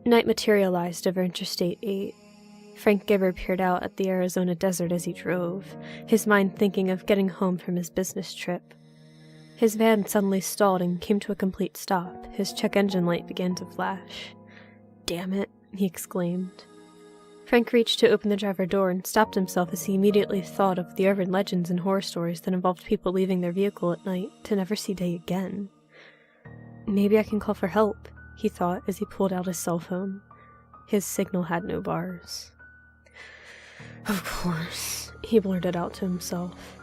Night materialized over Interstate 8. Frank Gibber peered out at the Arizona desert as he drove, his mind thinking of getting home from his business trip. His van suddenly stalled and came to a complete stop. His check engine light began to flash. "Damn it," he exclaimed. Frank reached to open the driver door and stopped himself as he immediately thought of the urban legends and horror stories that involved people leaving their vehicle at night to never see day again. Maybe I can call for help, he thought as he pulled out his cell phone. His signal had no bars. Of course, he blurted out to himself.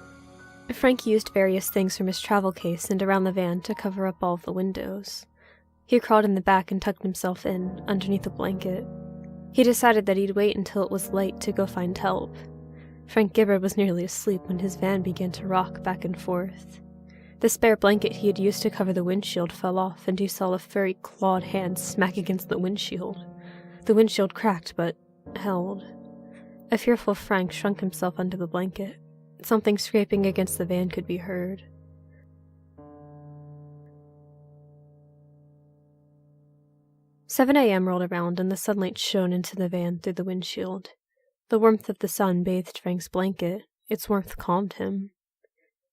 Frank used various things from his travel case and around the van to cover up all of the windows. He crawled in the back and tucked himself in, underneath a blanket. He decided that he'd wait until it was light to go find help. Frank Gibber was nearly asleep when his van began to rock back and forth. The spare blanket he had used to cover the windshield fell off, and he saw a furry, clawed hand smack against the windshield. The windshield cracked, but held. A fearful Frank shrunk himself under the blanket. Something scraping against the van could be heard. "7 a.m. rolled around and the sunlight shone into the van through the windshield. The warmth of the sun bathed Frank's blanket. Its warmth calmed him.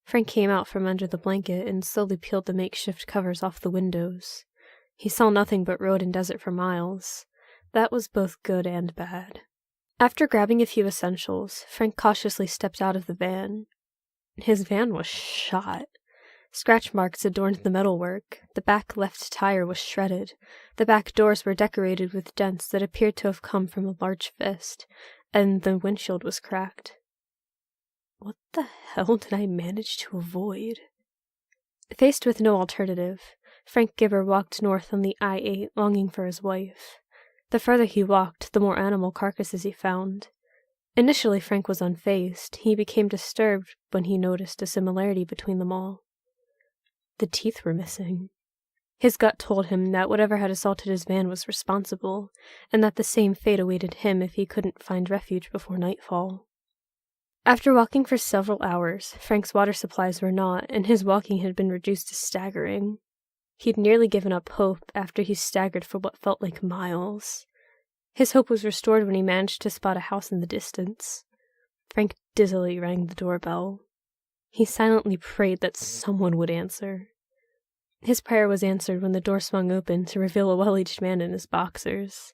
Frank came out from under the blanket and slowly peeled the makeshift covers off the windows. He saw nothing but road and desert for miles. That was both good and bad. After grabbing a few essentials, Frank cautiously stepped out of the van. His van was shot. Scratch marks adorned the metalwork. The back left tire was shredded. The back doors were decorated with dents that appeared to have come from a large fist, and the windshield was cracked. What the hell did I manage to avoid? Faced with no alternative, Frank Gibber walked north on the I-8, longing for his wife. The further he walked, the more animal carcasses he found. Initially, Frank was unfazed. He became disturbed when he noticed a similarity between them all. The teeth were missing. His gut told him that whatever had assaulted his van was responsible, and that the same fate awaited him if he couldn't find refuge before nightfall. After walking for several hours, Frank's water supplies were not, and his walking had been reduced to staggering. He'd nearly given up hope after he staggered for what felt like miles. His hope was restored when he managed to spot a house in the distance. Frank dizzily rang the doorbell. He silently prayed that someone would answer. His prayer was answered when the door swung open to reveal a well-aged man in his boxers.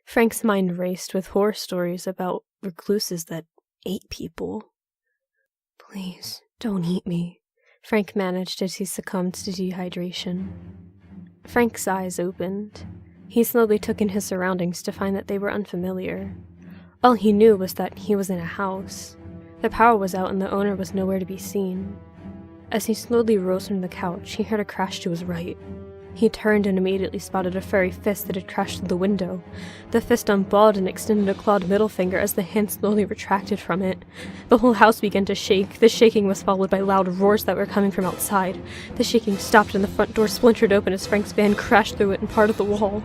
Frank's mind raced with horror stories about recluses that ate people. "Please, don't eat me," Frank managed as he succumbed to dehydration. Frank's eyes opened. He slowly took in his surroundings to find that they were unfamiliar. All he knew was that he was in a house. The power was out and the owner was nowhere to be seen. As he slowly rose from the couch, he heard a crash to his right. He turned and immediately spotted a furry fist that had crashed through the window. The fist unballed and extended a clawed middle finger as the hand slowly retracted from it. The whole house began to shake. The shaking was followed by loud roars that were coming from outside. The shaking stopped and the front door splintered open as Frank's van crashed through it and part of the wall.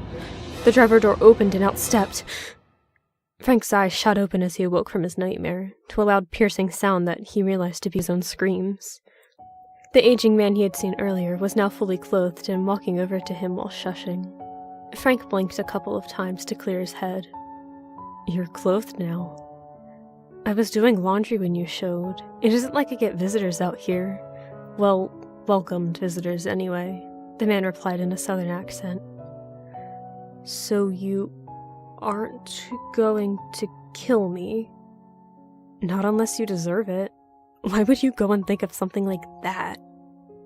The driver door opened and out stepped. Frank's eyes shot open as he awoke from his nightmare, to a loud piercing sound that he realized to be his own screams. The aging man he had seen earlier was now fully clothed and walking over to him while shushing. Frank blinked a couple of times to clear his head. "You're clothed now." "I was doing laundry when you showed. It isn't like I get visitors out here." "Well, welcomed visitors anyway," the man replied in a southern accent. "So you aren't going to kill me?" "Not unless you deserve it. Why would you go and think of something like that?"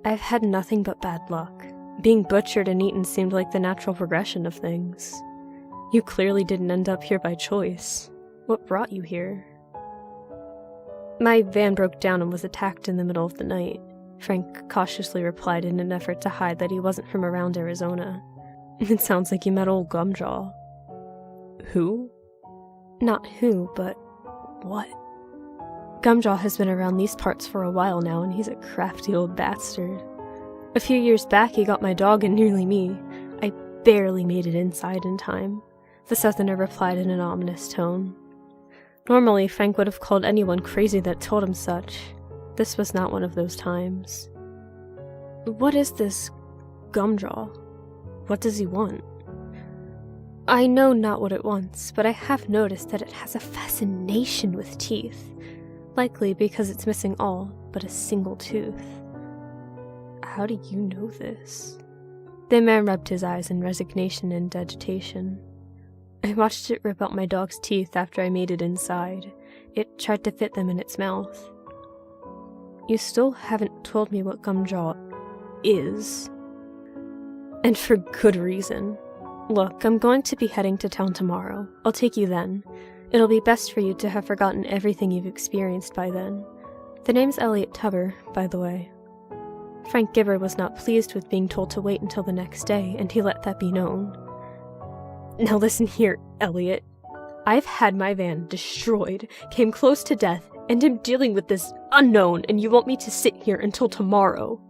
"I've had nothing but bad luck. Being butchered and eaten seemed like the natural progression of things. You clearly didn't end up here by choice. What brought you here?" "My van broke down and was attacked in the middle of the night," Frank cautiously replied in an effort to hide that he wasn't from around Arizona. "It sounds like you met old Gumjaw." "Who?" "Not who, but what. Gumjaw has been around these parts for a while now, and he's a crafty old bastard. A few years back he got my dog and nearly me. I barely made it inside in time," the southerner replied in an ominous tone. Normally, Frank would have called anyone crazy that told him such. This was not one of those times. "What is this Gumjaw? What does he want?" I know not what it wants, but I have noticed that it has a fascination with teeth, likely because it's missing all but a single tooth. How do you know this? The man rubbed his eyes in resignation and agitation. I watched it rip out my dog's teeth after I made it inside. It tried to fit them in its mouth. You still haven't told me what Gumjaw is. And for good reason. Look, I'm going to be heading to town tomorrow. I'll take you then. It'll be best for you to have forgotten everything you've experienced by then. The name's Elliot Tubber, by the way. Frank Gibber was not pleased with being told to wait until the next day, and he let that be known. Now listen here, Elliot. I've had my van destroyed, came close to death, and am dealing with this unknown, and you want me to sit here until tomorrow?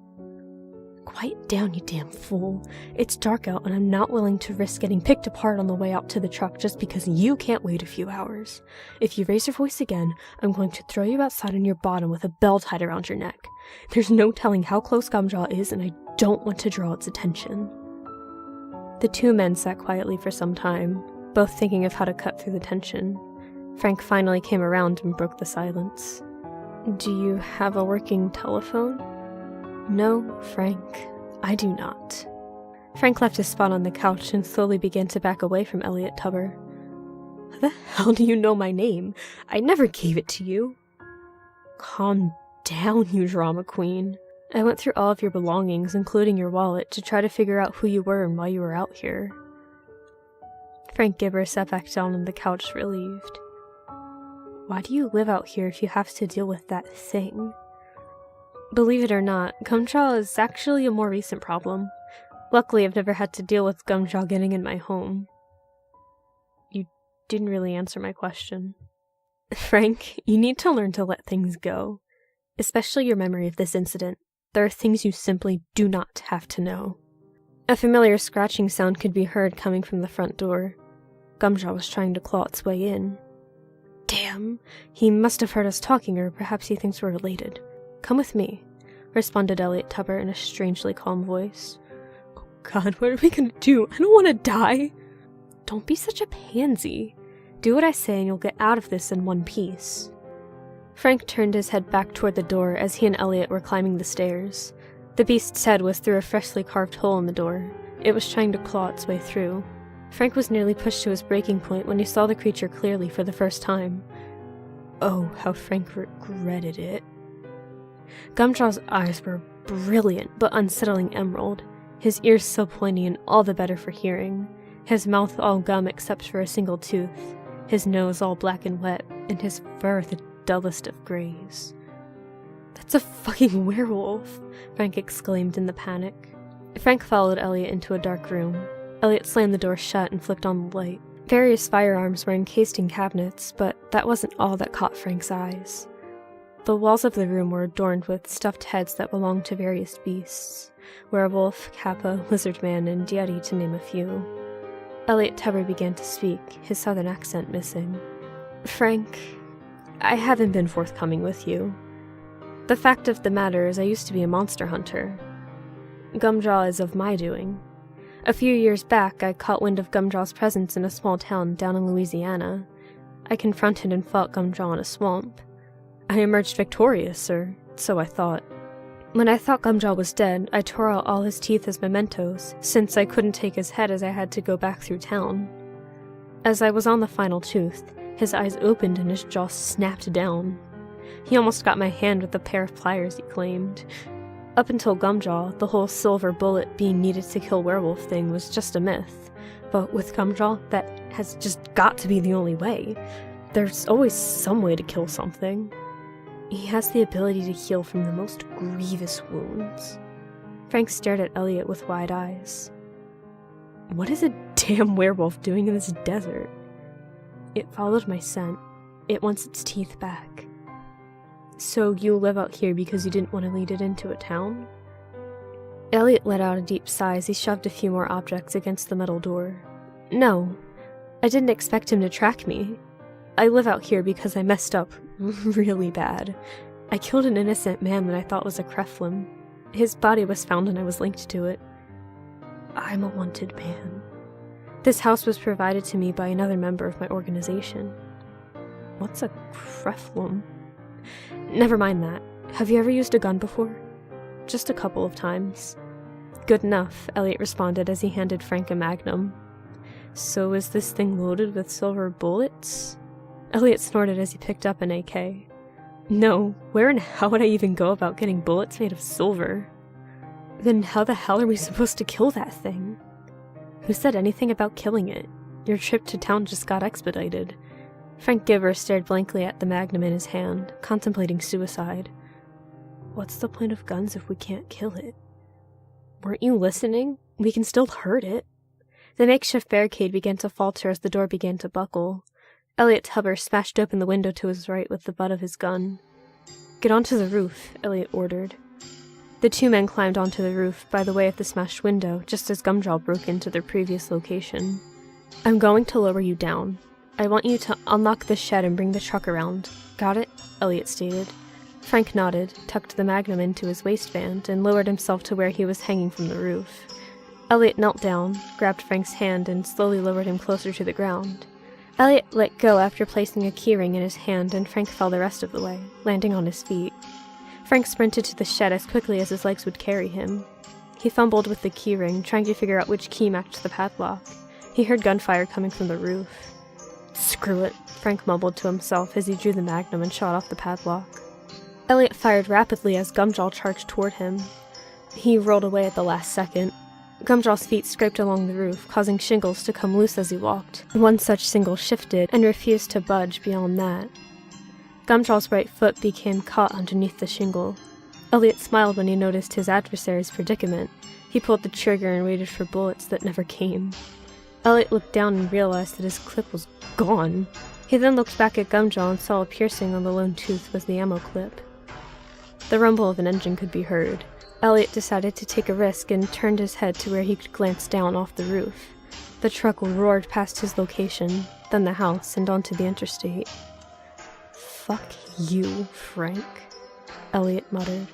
Quiet down, you damn fool. It's dark out, and I'm not willing to risk getting picked apart on the way out to the truck just because you can't wait a few hours. If you raise your voice again, I'm going to throw you outside on your bottom with a bell tied around your neck. There's no telling how close Gumjaw is, and I don't want to draw its attention. The two men sat quietly for some time, both thinking of how to cut through the tension. Frank finally came around and broke the silence. Do you have a working telephone? No, Frank, I do not. Frank left his spot on the couch and slowly began to back away from Elliot Tubber. How the hell do you know my name? I never gave it to you. Calm down, you drama queen. I went through all of your belongings, including your wallet, to try to figure out who you were and why you were out here. Frank Gibber sat back down on the couch, relieved. Why do you live out here if you have to deal with that thing? Believe it or not, Gumjaw is actually a more recent problem. Luckily, I've never had to deal with Gumjaw getting in my home. You didn't really answer my question. Frank, you need to learn to let things go. Especially your memory of this incident. There are things you simply do not have to know. A familiar scratching sound could be heard coming from the front door. Gumjaw was trying to claw its way in. Damn, he must have heard us talking, or perhaps he thinks we're related. Come with me, responded Elliot Tubber in a strangely calm voice. Oh God, what are we gonna do? I don't want to die. Don't be such a pansy. Do what I say and you'll get out of this in one piece. Frank turned his head back toward the door as he and Elliot were climbing the stairs. The beast's head was through a freshly carved hole in the door. It was trying to claw its way through. Frank was nearly pushed to his breaking point when he saw the creature clearly for the first time. Oh, how Frank regretted it. Gumjaw's eyes were brilliant but unsettling emerald, his ears so pointy and all the better for hearing, his mouth all gum except for a single tooth, his nose all black and wet, and his fur the dullest of grays. That's a fucking werewolf, Frank exclaimed in the panic. Frank followed Elliot into a dark room. Elliot slammed the door shut and flicked on the light. Various firearms were encased in cabinets, but that wasn't all that caught Frank's eyes. The walls of the room were adorned with stuffed heads that belonged to various beasts. Werewolf, kappa, lizard man, and yeti, to name a few. Elliot Tubber began to speak, his southern accent missing. Frank, I haven't been forthcoming with you. The fact of the matter is I used to be a monster hunter. Gumjaw is of my doing. A few years back, I caught wind of Gumjaw's presence in a small town down in Louisiana. I confronted and fought Gumjaw in a swamp. I emerged victorious, sir, so I thought. When I thought Gumjaw was dead, I tore out all his teeth as mementos, since I couldn't take his head as I had to go back through town. As I was on the final tooth, his eyes opened and his jaw snapped down. He almost got my hand with a pair of pliers, he claimed. Up until Gumjaw, the whole silver bullet being needed to kill werewolf thing was just a myth. But with Gumjaw, that has just got to be the only way. There's always some way to kill something. He has the ability to heal from the most grievous wounds. Frank stared at Elliot with wide eyes. What is a damn werewolf doing in this desert? It followed my scent. It wants its teeth back. So you live out here because you didn't want to lead it into a town? Elliot let out a deep sigh as he shoved a few more objects against the metal door. No, I didn't expect him to track me. I live out here because I messed up really bad. I killed an innocent man that I thought was a Kreflim. His body was found and I was linked to it. I'm a wanted man. This house was provided to me by another member of my organization. What's a creflum? Never mind that. Have you ever used a gun before? Just a couple of times. Good enough, Elliot responded as he handed Frank a magnum. So is this thing loaded with silver bullets? Elliot snorted as he picked up an AK. No, where and how would I even go about getting bullets made of silver? Then how the hell are we supposed to kill that thing? Who said anything about killing it? Your trip to town just got expedited. Frank Giver stared blankly at the magnum in his hand, contemplating suicide. What's the point of guns if we can't kill it? Weren't you listening? We can still hurt it. The makeshift barricade began to falter as the door began to buckle. Elliot Tubber smashed open the window to his right with the butt of his gun. Get onto the roof, Elliot ordered. The two men climbed onto the roof by the way of the smashed window, just as Gumjaw broke into their previous location. I'm going to lower you down. I want you to unlock the shed and bring the truck around. Got it? Elliot stated. Frank nodded, tucked the magnum into his waistband, and lowered himself to where he was hanging from the roof. Elliot knelt down, grabbed Frank's hand, and slowly lowered him closer to the ground. Elliot let go after placing a keyring in his hand, and Frank fell the rest of the way, landing on his feet. Frank sprinted to the shed as quickly as his legs would carry him. He fumbled with the keyring, trying to figure out which key matched the padlock. He heard gunfire coming from the roof. Screw it, Frank mumbled to himself as he drew the magnum and shot off the padlock. Elliot fired rapidly as Gumjaw charged toward him. He rolled away at the last second. Gumjaw's feet scraped along the roof, causing shingles to come loose as he walked. One such shingle shifted and refused to budge beyond that. Gumjaw's right foot became caught underneath the shingle. Elliot smiled when he noticed his adversary's predicament. He pulled the trigger and waited for bullets that never came. Elliot looked down and realized that his clip was gone. He then looked back at Gumjaw and saw a piercing on the lone tooth was the ammo clip. The rumble of an engine could be heard. Elliot decided to take a risk and turned his head to where he could glance down off the roof. The truck roared past his location, then the house, and onto the interstate. Fuck you, Frank, Elliot muttered.